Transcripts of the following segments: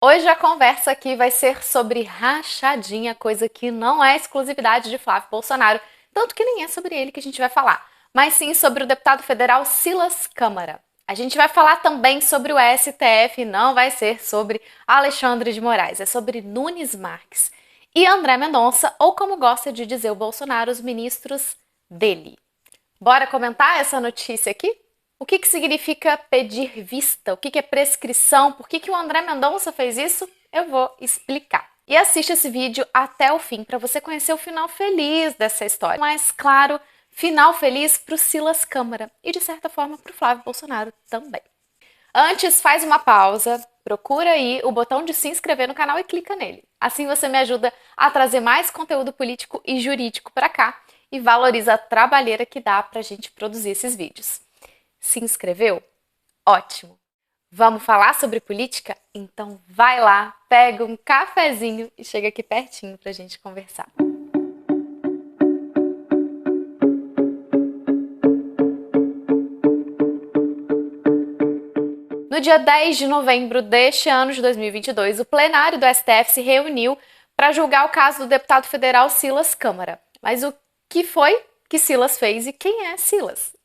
Hoje a conversa aqui vai ser sobre rachadinha, coisa que não é exclusividade de Flávio Bolsonaro, tanto que nem é sobre ele que a gente vai falar, mas sim sobre o deputado federal Silas Câmara. A gente vai falar também sobre o STF, não vai ser sobre Alexandre de Moraes, é sobre Nunes Marques e André Mendonça, ou como gosta de dizer o Bolsonaro, os ministros dele. Bora comentar essa notícia aqui? O que significa pedir vista? O que é prescrição? Por que o André Mendonça fez isso? Eu vou explicar. E assiste esse vídeo até o fim para você conhecer o final feliz dessa história. Mas, claro, final feliz para o Silas Câmara e, de certa forma, para o Flávio Bolsonaro também. Antes, faz uma pausa, procura aí o botão de se inscrever no canal e clica nele. Assim você me ajuda a trazer mais conteúdo político e jurídico para cá e valoriza a trabalheira que dá pra gente produzir esses vídeos. Se inscreveu? Ótimo! Vamos falar sobre política? Então vai lá, pega um cafezinho e chega aqui pertinho pra gente conversar. No dia 10 de novembro deste ano de 2022, o plenário do STF se reuniu para julgar o caso do deputado federal Silas Câmara. Mas o que foi que Silas fez e quem é Silas?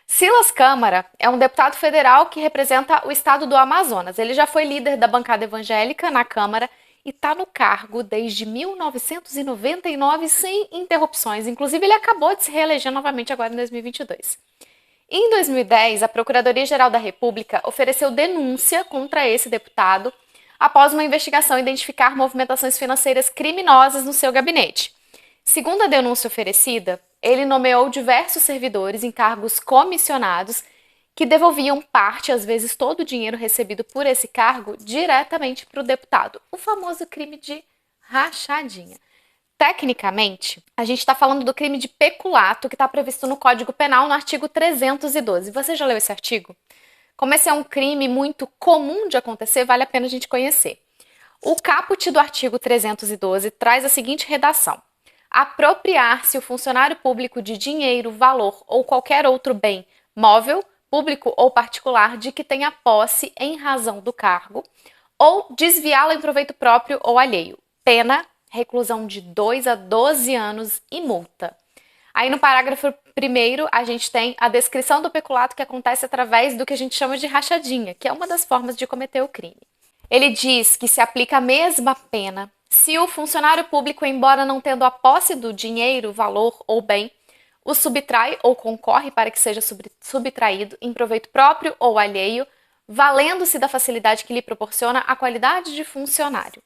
Silas Câmara é um deputado federal que representa o estado do Amazonas. Ele já foi líder da bancada evangélica na Câmara e está no cargo desde 1999 sem interrupções. Inclusive, ele acabou de se reeleger novamente agora em 2022. Em 2010, a Procuradoria-Geral da República ofereceu denúncia contra esse deputado após uma investigação identificar movimentações financeiras criminosas no seu gabinete. Segundo a denúncia oferecida, ele nomeou diversos servidores em cargos comissionados que devolviam parte, às vezes todo o dinheiro recebido por esse cargo, diretamente para o deputado. O famoso crime de rachadinha. Tecnicamente, a gente está falando do crime de peculato que está previsto no Código Penal no artigo 312. Você já leu esse artigo? Como esse é um crime muito comum de acontecer, vale a pena a gente conhecer. O caput do artigo 312 traz a seguinte redação: apropriar-se o funcionário público de dinheiro, valor ou qualquer outro bem móvel, público ou particular, de que tenha posse em razão do cargo, ou desviá-lo em proveito próprio ou alheio. Pena, reclusão de 2 a 12 anos e multa. Aí no parágrafo 1º, a gente tem a descrição do peculato que acontece através do que a gente chama de rachadinha, que é uma das formas de cometer o crime. Ele diz que se aplica a mesma pena se o funcionário público, embora não tendo a posse do dinheiro, valor ou bem, o subtrai ou concorre para que seja subtraído em proveito próprio ou alheio, valendo-se da facilidade que lhe proporciona a qualidade de funcionário.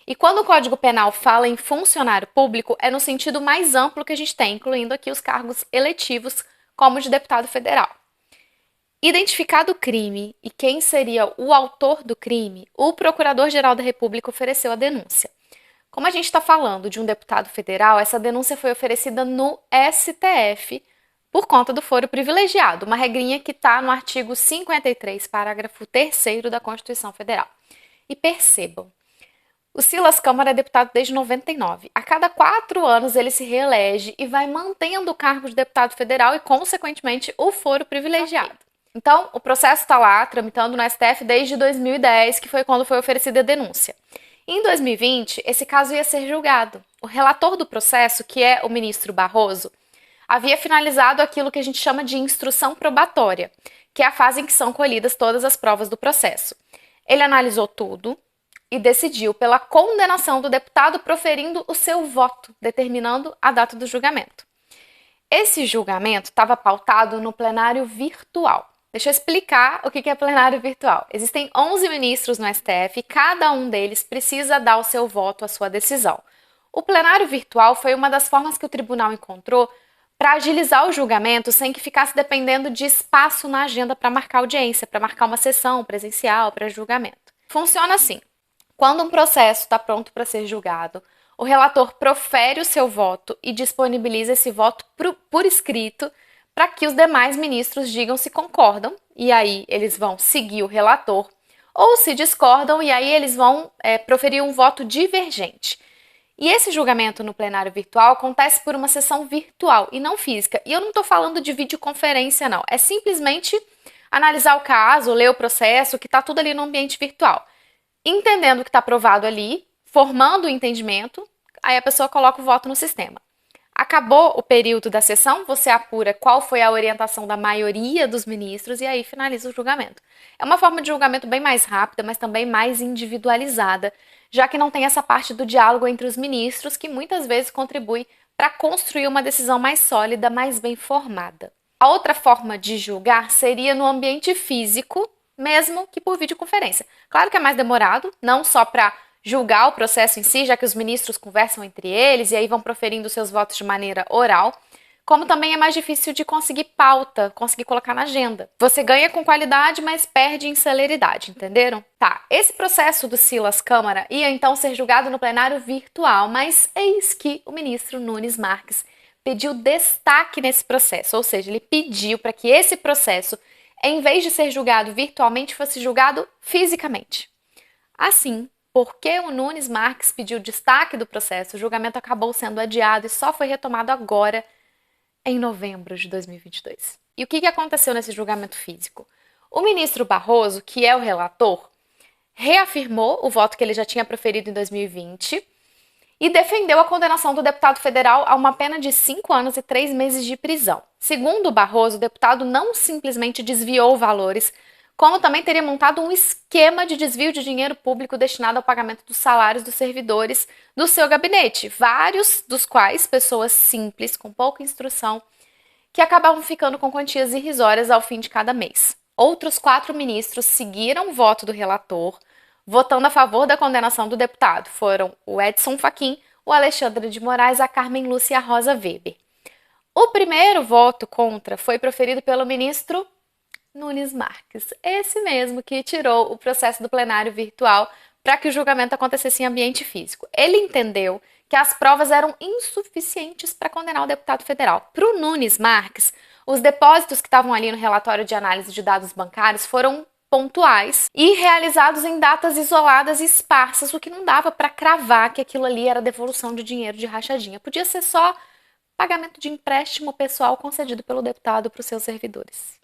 E quando o Código Penal fala em funcionário público, é no sentido mais amplo que a gente tem, incluindo aqui os cargos eletivos, como de deputado federal. Identificado o crime e quem seria o autor do crime, o Procurador-Geral da República ofereceu a denúncia. Como a gente está falando de um deputado federal, essa denúncia foi oferecida no STF por conta do foro privilegiado, uma regrinha que está no artigo 53, parágrafo 3º da Constituição Federal. E percebam, o Silas Câmara é deputado desde 99. A cada 4 anos ele se reelege e vai mantendo o cargo de deputado federal e, consequentemente, o foro privilegiado. Então, o processo está lá, tramitando no STF desde 2010, que foi quando foi oferecida a denúncia. Em 2020, esse caso ia ser julgado. O relator do processo, que é o ministro Barroso, havia finalizado aquilo que a gente chama de instrução probatória, que é a fase em que são colhidas todas as provas do processo. Ele analisou tudo e decidiu pela condenação do deputado proferindo o seu voto, determinando a data do julgamento. Esse julgamento estava pautado no plenário virtual. Deixa eu explicar o que é plenário virtual. Existem 11 ministros no STF e cada um deles precisa dar o seu voto à sua decisão. O plenário virtual foi uma das formas que o tribunal encontrou para agilizar o julgamento sem que ficasse dependendo de espaço na agenda para marcar audiência, para marcar uma sessão presencial para julgamento. Funciona assim: quando um processo está pronto para ser julgado, o relator profere o seu voto e disponibiliza esse voto por escrito para que os demais ministros digam se concordam, e aí eles vão seguir o relator, ou se discordam, e aí eles vão proferir um voto divergente. E esse julgamento no plenário virtual acontece por uma sessão virtual e não física. E eu não estou falando de videoconferência, não. É simplesmente analisar o caso, ler o processo, que está tudo ali no ambiente virtual. Entendendo o que está aprovado ali, formando o entendimento, aí a pessoa coloca o voto no sistema. Acabou o período da sessão, você apura qual foi a orientação da maioria dos ministros e aí finaliza o julgamento. É uma forma de julgamento bem mais rápida, mas também mais individualizada, já que não tem essa parte do diálogo entre os ministros, que muitas vezes contribui para construir uma decisão mais sólida, mais bem formada. A outra forma de julgar seria no ambiente físico, mesmo que por videoconferência. Claro que é mais demorado, não só para julgar o processo em si, já que os ministros conversam entre eles e aí vão proferindo seus votos de maneira oral, como também é mais difícil de conseguir pauta, conseguir colocar na agenda. Você ganha com qualidade, mas perde em celeridade, entenderam? Tá, esse processo do Silas Câmara ia então ser julgado no plenário virtual, mas eis que o ministro Nunes Marques pediu destaque nesse processo, ou seja, ele pediu para que esse processo, em vez de ser julgado virtualmente, fosse julgado fisicamente. Assim, porque o Nunes Marques pediu destaque do processo, o julgamento acabou sendo adiado e só foi retomado agora, em novembro de 2022. E o que aconteceu nesse julgamento físico? O ministro Barroso, que é o relator, reafirmou o voto que ele já tinha proferido em 2020 e defendeu a condenação do deputado federal a uma pena de 5 anos e 3 meses de prisão. Segundo o Barroso, o deputado não simplesmente desviou valores, como também teria montado um esquema de desvio de dinheiro público destinado ao pagamento dos salários dos servidores do seu gabinete, vários dos quais pessoas simples, com pouca instrução, que acabavam ficando com quantias irrisórias ao fim de cada mês. Outros 4 ministros seguiram o voto do relator, votando a favor da condenação do deputado. Foram o Edson Fachin, o Alexandre de Moraes, a Carmen Lúcia e a Rosa Weber. O primeiro voto contra foi proferido pelo ministro Nunes Marques, esse mesmo que tirou o processo do plenário virtual para que o julgamento acontecesse em ambiente físico. Ele entendeu que as provas eram insuficientes para condenar o deputado federal. Para o Nunes Marques, os depósitos que estavam ali no relatório de análise de dados bancários foram pontuais e realizados em datas isoladas e esparsas, o que não dava para cravar que aquilo ali era devolução de dinheiro de rachadinha. Podia ser só pagamento de empréstimo pessoal concedido pelo deputado para os seus servidores.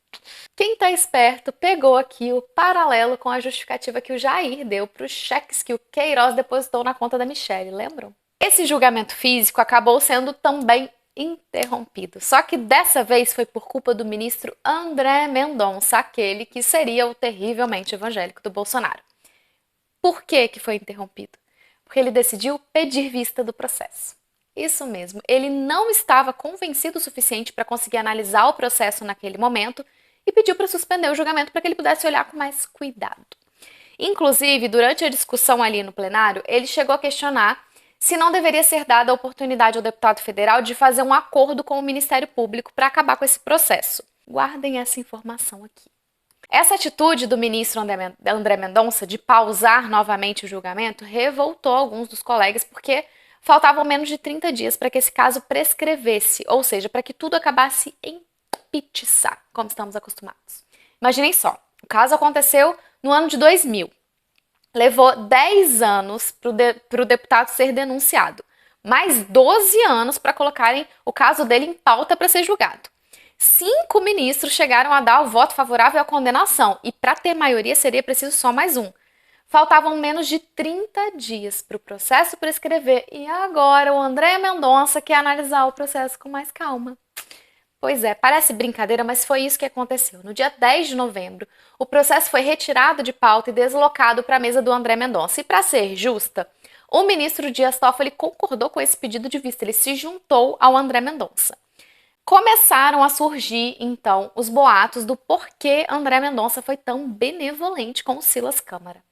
Quem tá esperto pegou aqui o paralelo com a justificativa que o Jair deu para os cheques que o Queiroz depositou na conta da Michelle, lembram? Esse julgamento físico acabou sendo também interrompido, só que dessa vez foi por culpa do ministro André Mendonça, aquele que seria o terrivelmente evangélico do Bolsonaro. Por que foi interrompido? Porque ele decidiu pedir vista do processo. Isso mesmo, ele não estava convencido o suficiente para conseguir analisar o processo naquele momento e pediu para suspender o julgamento para que ele pudesse olhar com mais cuidado. Inclusive, durante a discussão ali no plenário, ele chegou a questionar se não deveria ser dada a oportunidade ao deputado federal de fazer um acordo com o Ministério Público para acabar com esse processo. Guardem essa informação aqui. Essa atitude do ministro André Mendonça de pausar novamente o julgamento revoltou alguns dos colegas porque faltavam menos de 30 dias para que esse caso prescrevesse, ou seja, para que tudo acabasse em pizza, como estamos acostumados. Imaginem só, o caso aconteceu no ano de 2000. Levou 10 anos para o deputado ser denunciado, mais 12 anos para colocarem o caso dele em pauta para ser julgado. 5 ministros chegaram a dar o voto favorável à condenação e para ter maioria seria preciso só mais um. Faltavam menos de 30 dias para o processo prescrever e agora o André Mendonça quer analisar o processo com mais calma. Pois é, parece brincadeira, mas foi isso que aconteceu. No dia 10 de novembro, o processo foi retirado de pauta e deslocado para a mesa do André Mendonça. E para ser justa, o ministro Dias Toffoli concordou com esse pedido de vista, ele se juntou ao André Mendonça. Começaram a surgir, então, os boatos do porquê André Mendonça foi tão benevolente com o Silas Câmara.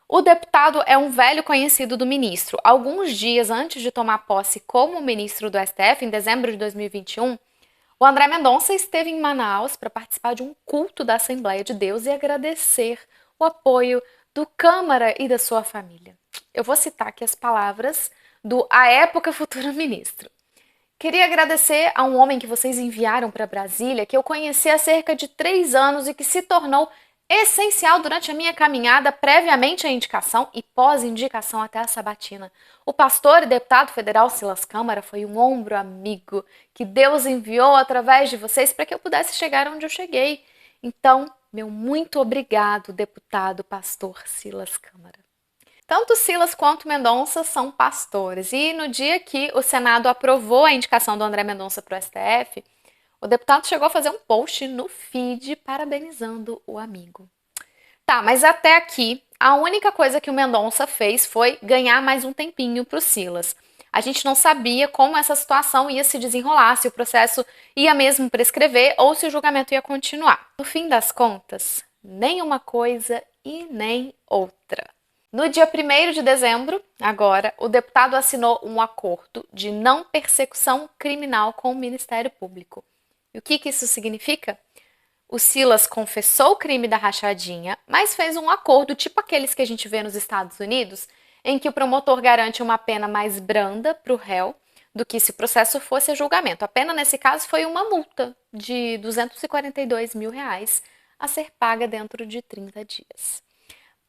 O deputado é um velho conhecido do ministro. Alguns dias antes de tomar posse como ministro do STF, em dezembro de 2021, o André Mendonça esteve em Manaus para participar de um culto da Assembleia de Deus e agradecer o apoio do Câmara e da sua família. Eu vou citar aqui as palavras do, à época, futuro ministro. Queria agradecer a um homem que vocês enviaram para Brasília, que eu conheci há cerca de 3 anos e que se tornou essencial durante a minha caminhada previamente à indicação e pós-indicação até a sabatina. O pastor e deputado federal Silas Câmara foi um ombro amigo que Deus enviou através de vocês para que eu pudesse chegar onde eu cheguei. Então, meu muito obrigado, deputado pastor Silas Câmara. Tanto Silas quanto Mendonça são pastores. E no dia que o Senado aprovou a indicação do André Mendonça para o STF, o deputado chegou a fazer um post no feed parabenizando o amigo. Tá, mas até aqui, a única coisa que o Mendonça fez foi ganhar mais um tempinho para o Silas. A gente não sabia como essa situação ia se desenrolar, se o processo ia mesmo prescrever ou se o julgamento ia continuar. No fim das contas, nem uma coisa e nem outra. No dia 1º de dezembro, agora, o deputado assinou um acordo de não persecução criminal com o Ministério Público. E o que isso significa? O Silas confessou o crime da rachadinha, mas fez um acordo tipo aqueles que a gente vê nos Estados Unidos, em que o promotor garante uma pena mais branda para o réu do que se o processo fosse a julgamento. A pena, nesse caso, foi uma multa de R$ 242 mil a ser paga dentro de 30 dias.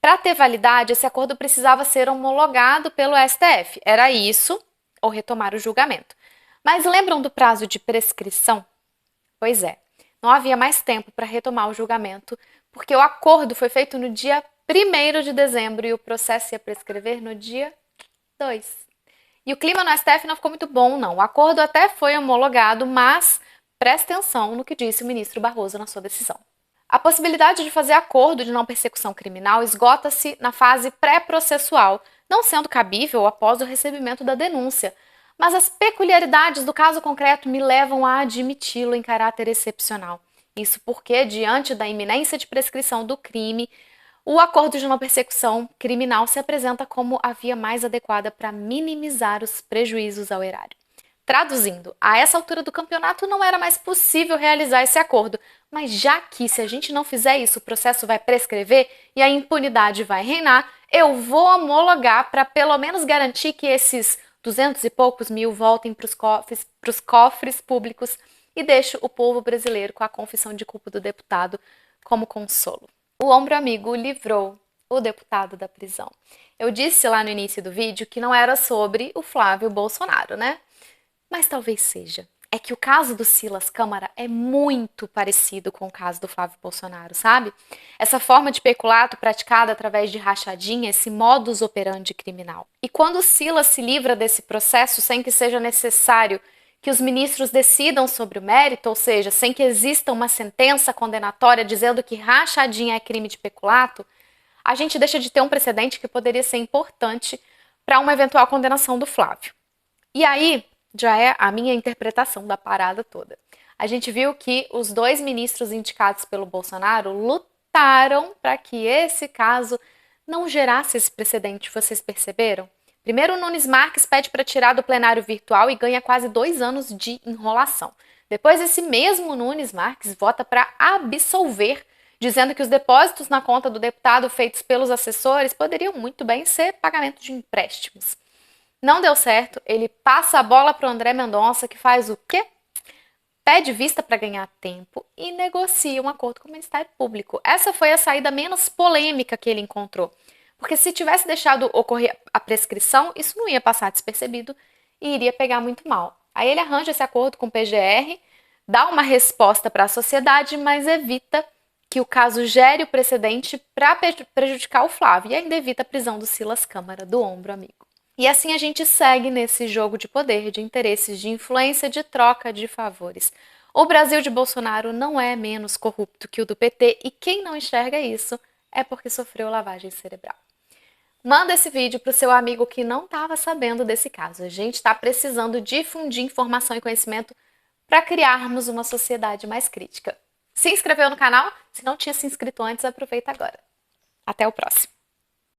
Para ter validade, esse acordo precisava ser homologado pelo STF. Era isso, ou retomar o julgamento. Mas lembram do prazo de prescrição? Pois é, não havia mais tempo para retomar o julgamento, porque o acordo foi feito no dia 1º de dezembro e o processo ia prescrever no dia 2. E o clima no STF não ficou muito bom, não. O acordo até foi homologado, mas preste atenção no que disse o ministro Barroso na sua decisão. A possibilidade de fazer acordo de não persecução criminal esgota-se na fase pré-processual, não sendo cabível após o recebimento da denúncia. Mas as peculiaridades do caso concreto me levam a admiti-lo em caráter excepcional. Isso porque, diante da iminência de prescrição do crime, o acordo de não persecução criminal se apresenta como a via mais adequada para minimizar os prejuízos ao erário. Traduzindo, a essa altura do campeonato não era mais possível realizar esse acordo, mas já que se a gente não fizer isso, o processo vai prescrever e a impunidade vai reinar, eu vou homologar para pelo menos garantir que esses 200 e poucos mil voltem para os cofres públicos e deixo o povo brasileiro com a confissão de culpa do deputado como consolo. O ombro amigo livrou o deputado da prisão. Eu disse lá no início do vídeo que não era sobre o Flávio Bolsonaro, né? Mas talvez seja. É que o caso do Silas Câmara é muito parecido com o caso do Flávio Bolsonaro, sabe? Essa forma de peculato praticada através de rachadinha, esse modus operandi criminal. E quando o Silas se livra desse processo sem que seja necessário que os ministros decidam sobre o mérito, ou seja, sem que exista uma sentença condenatória dizendo que rachadinha é crime de peculato, a gente deixa de ter um precedente que poderia ser importante para uma eventual condenação do Flávio. E aí, já é a minha interpretação da parada toda. A gente viu que os 2 ministros indicados pelo Bolsonaro lutaram para que esse caso não gerasse esse precedente, vocês perceberam? Primeiro, o Nunes Marques pede para tirar do plenário virtual e ganha quase 2 anos de enrolação. Depois, esse mesmo Nunes Marques vota para absolver, dizendo que os depósitos na conta do deputado feitos pelos assessores poderiam muito bem ser pagamento de empréstimos. Não deu certo, ele passa a bola para o André Mendonça, que faz o quê? Pede vista para ganhar tempo e negocia um acordo com o Ministério Público. Essa foi a saída menos polêmica que ele encontrou. Porque se tivesse deixado ocorrer a prescrição, isso não ia passar despercebido e iria pegar muito mal. Aí ele arranja esse acordo com o PGR, dá uma resposta para a sociedade, mas evita que o caso gere o precedente para prejudicar o Flávio e ainda evita a prisão do Silas Câmara, do ombro amigo. E assim a gente segue nesse jogo de poder, de interesses, de influência, de troca de favores. O Brasil de Bolsonaro não é menos corrupto que o do PT e quem não enxerga isso é porque sofreu lavagem cerebral. Manda esse vídeo para o seu amigo que não estava sabendo desse caso. A gente está precisando difundir informação e conhecimento para criarmos uma sociedade mais crítica. Se inscreveu no canal? Se não tinha se inscrito antes, aproveita agora. Até o próximo.